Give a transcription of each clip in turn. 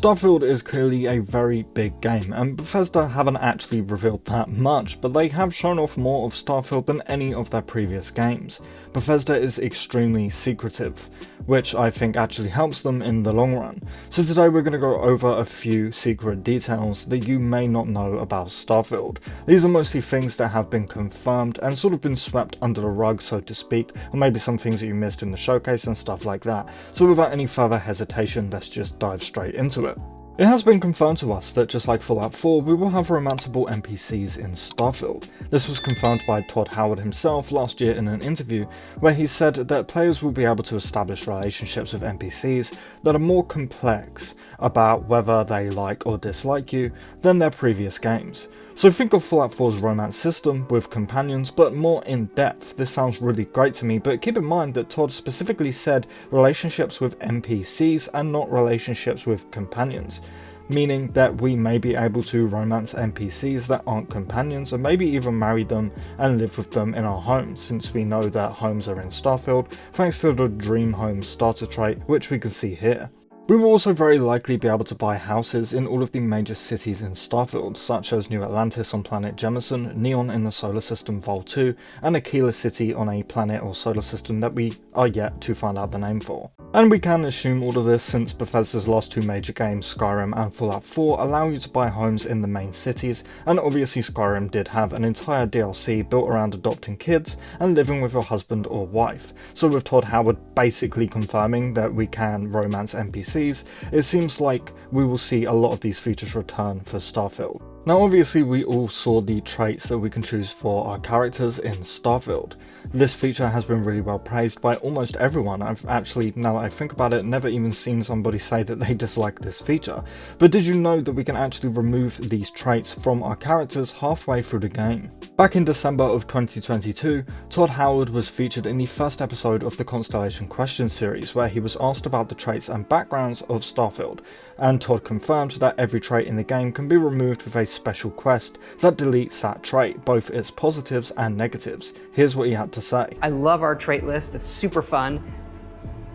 Starfield is clearly a very big game, and Bethesda haven't actually revealed that much, but they have shown off more of Starfield than any of their previous games. Bethesda is extremely secretive, which I think actually helps them in the long run. So today we're going to go over a few secret details that you may not know about Starfield. These are mostly things that have been confirmed and sort of been swept under the rug, so to speak, or maybe some things that you missed in the showcase and stuff like that. So without any further hesitation, let's just dive straight into it. It has been confirmed to us that just like Fallout 4, we will have romanceable NPCs in Starfield. This was confirmed by Todd Howard himself last year in an interview, where he said that players will be able to establish relationships with NPCs that are more complex about whether they like or dislike you than their previous games. So think of Fallout 4's romance system with companions, but more in depth. This sounds really great to me, but keep in mind that Todd specifically said relationships with NPCs and not relationships with companions, meaning that we may be able to romance NPCs that aren't companions and maybe even marry them and live with them in our homes, since we know that homes are in Starfield thanks to the Dream Home starter trait, which we can see here. We will also very likely be able to buy houses in all of the major cities in Starfield, such as New Atlantis on planet Jemison, Neon in the solar system Vol 2, and Aquila City on a planet or solar system that we are yet to find out the name for. And we can assume all of this since Bethesda's last two major games, Skyrim and Fallout 4, allow you to buy homes in the main cities, and obviously Skyrim did have an entire DLC built around adopting kids and living with your husband or wife. So with Todd Howard basically confirming that we can romance NPCs, it seems like we will see a lot of these features return for Starfield. Now obviously we all saw the traits that we can choose for our characters in Starfield. This feature has been really well praised by almost everyone. I've actually, now that I think about it, never even seen somebody say that they dislike this feature. But did you know that we can actually remove these traits from our characters halfway through the game? Back in December of 2022, Todd Howard was featured in the first episode of the Constellation Questions series, where he was asked about the traits and backgrounds of Starfield, and Todd confirmed that every trait in the game can be removed with a special quest that deletes that trait, both its positives and negatives. Here's what he had to say. I love our trait list, it's super fun,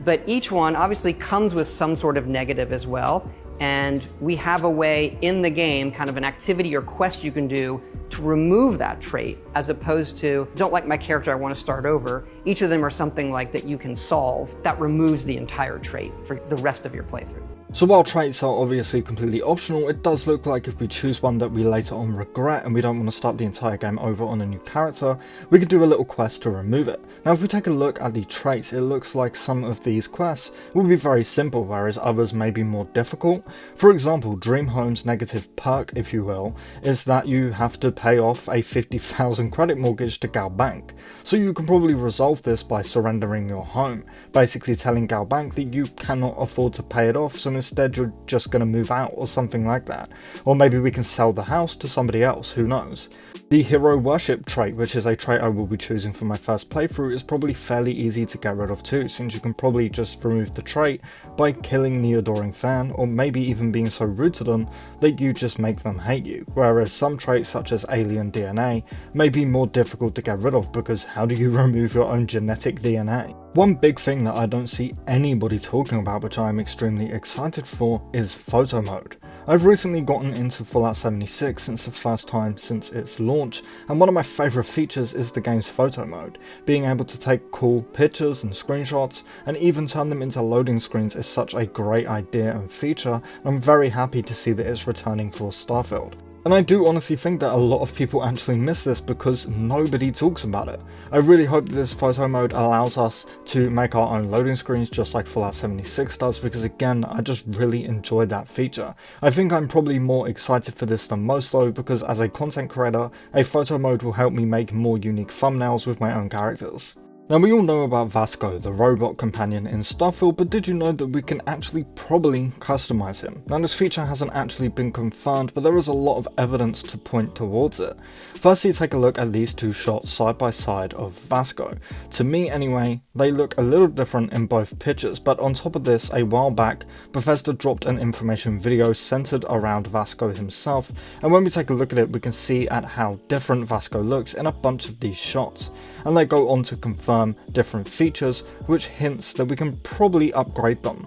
but each one obviously comes with some sort of negative as well, and we have a way in the game, kind of an activity or quest you can do to remove that trait, as opposed to, don't like my character, I want to start over. Each of them are something like that you can solve that removes the entire trait for the rest of your playthrough. So while traits are obviously completely optional, it does look like if we choose one that we later on regret and we don't want to start the entire game over on a new character, we can do a little quest to remove it. Now if we take a look at the traits, it looks like some of these quests will be very simple, whereas others may be more difficult. For example, Dream Home's negative perk, if you will, is that you have to pay off a 50,000 credit mortgage to Gal Bank. So you can probably resolve this by surrendering your home, basically telling Gal Bank that you cannot afford to pay it off, so instead you're just going to move out or something like that. Or maybe we can sell the house to somebody else, who knows. The Hero Worship trait, which is a trait I will be choosing for my first playthrough, is probably fairly easy to get rid of too, since you can probably just remove the trait by killing the adoring fan, or maybe even being so rude to them that you just make them hate you, whereas some traits such as alien DNA may be more difficult to get rid of, because how do you remove your own genetic DNA? One big thing that I don't see anybody talking about, which I am extremely excited for, is photo mode. I've recently gotten into Fallout 76 since the first time since its launch, and one of my favourite features is the game's photo mode. Being able to take cool pictures and screenshots and even turn them into loading screens is such a great idea and feature, and I'm very happy to see that it's returning for Starfield. And I do honestly think that a lot of people actually miss this because nobody talks about it. I really hope that this photo mode allows us to make our own loading screens just like Fallout 76 does, because again, I just really enjoyed that feature. I think I'm probably more excited for this than most though, because as a content creator, a photo mode will help me make more unique thumbnails with my own characters. Now we all know about Vasco, the robot companion in Starfield, but did you know that we can actually probably customize him? Now this feature hasn't actually been confirmed, but there is a lot of evidence to point towards it. Firstly, take a look at these two shots side by side of Vasco. To me anyway, they look a little different in both pictures, but on top of this, a while back, Bethesda dropped an information video centered around Vasco himself, and when we take a look at it, we can see at how different Vasco looks in a bunch of these shots, and they go on to confirm different features, which hints that we can probably upgrade them.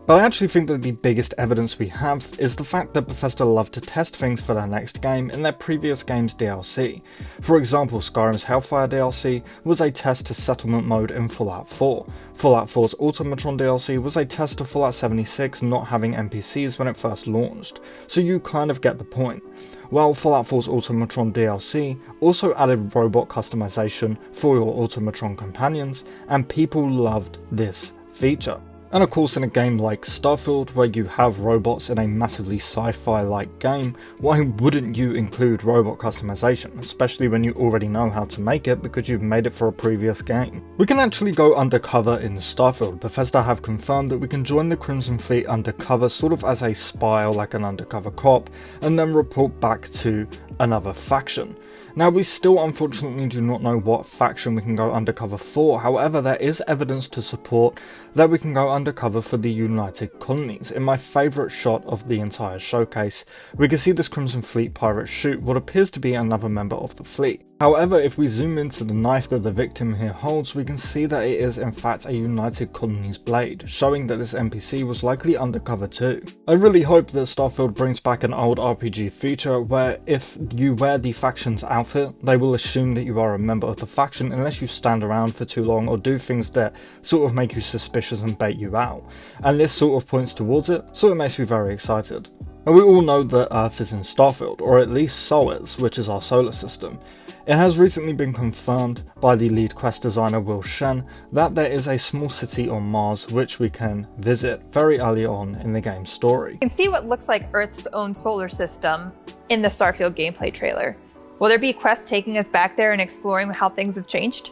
But I actually think that the biggest evidence we have is the fact that Bethesda love to test things for their next game in their previous game's DLC. For example, Skyrim's Hellfire DLC was a test to settlement mode in Fallout 4. Fallout 4's Automatron DLC was a test to Fallout 76 not having NPCs when it first launched, so you kind of get the point. Well, Fallout 4's Automatron DLC also added robot customization for your Automatron companions, and people loved this feature. And of course, in a game like Starfield, where you have robots in a massively sci-fi-like game, why wouldn't you include robot customization, especially when you already know how to make it because you've made it for a previous game? We can actually go undercover in Starfield. Bethesda have confirmed that we can join the Crimson Fleet undercover, sort of as a spy or like an undercover cop, and then report back to another faction. Now, we still unfortunately do not know what faction we can go undercover for, however there is evidence to support that we can go undercover for the United Colonies. In my favourite shot of the entire showcase, we can see this Crimson Fleet pirate shoot what appears to be another member of the fleet. However, if we zoom into the knife that the victim here holds, we can see that it is in fact a United Colonies blade, showing that this NPC was likely undercover too. I really hope that Starfield brings back an old RPG feature where if you wear the faction's outfit, they will assume that you are a member of the faction unless you stand around for too long or do things that sort of make you suspicious and bait you out. And this sort of points towards it, so it makes me very excited. And we all know that Earth is in Starfield, or at least so is, which is our solar system. It has recently been confirmed by the lead quest designer Will Shen that there is a small city on Mars which we can visit very early on in the game's story. You can see what looks like Earth's own solar system in the Starfield gameplay trailer. Will there be quests taking us back there and exploring how things have changed?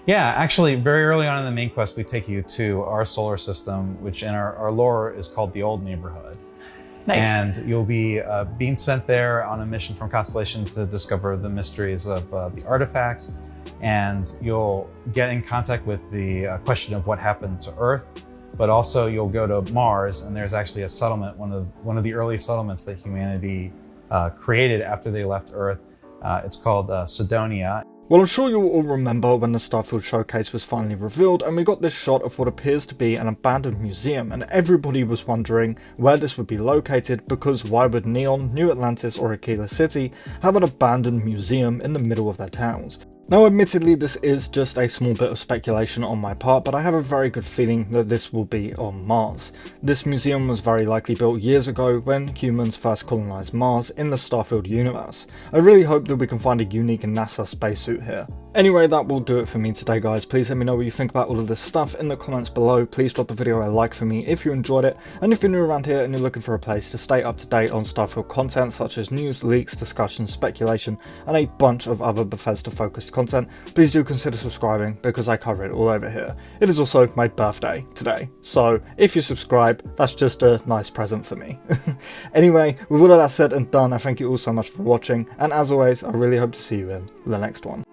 Yeah, actually, very early on in the main quest, we take you to our solar system, which in our lore is called the Old Neighborhood. Nice. And you'll be being sent there on a mission from Constellation to discover the mysteries of the artifacts, and you'll get in contact with the question of what happened to Earth, but also you'll go to Mars, and there's actually a settlement, one of the early settlements that humanity created after they left Earth. It's called Sidonia. Well, I'm sure you'll all remember when the Starfield showcase was finally revealed and we got this shot of what appears to be an abandoned museum, and everybody was wondering where this would be located because why would Neon, New Atlantis or Aquila City have an abandoned museum in the middle of their towns? Now, admittedly, this is just a small bit of speculation on my part, but I have a very good feeling that this will be on Mars. This museum was very likely built years ago when humans first colonised Mars in the Starfield universe. I really hope that we can find a unique NASA spacesuit here. Anyway, that will do it for me today, guys. Please let me know what you think about all of this stuff in the comments below. Please drop the video a like for me if you enjoyed it, and if you're new around here and you're looking for a place to stay up to date on Starfield content such as news, leaks, discussions, speculation, and a bunch of other Bethesda focused content, please do consider subscribing because I cover it all over here. It is also my birthday today, so if you subscribe, that's just a nice present for me. Anyway, with all of that said and done, I thank you all so much for watching, and as always, I really hope to see you in the next one.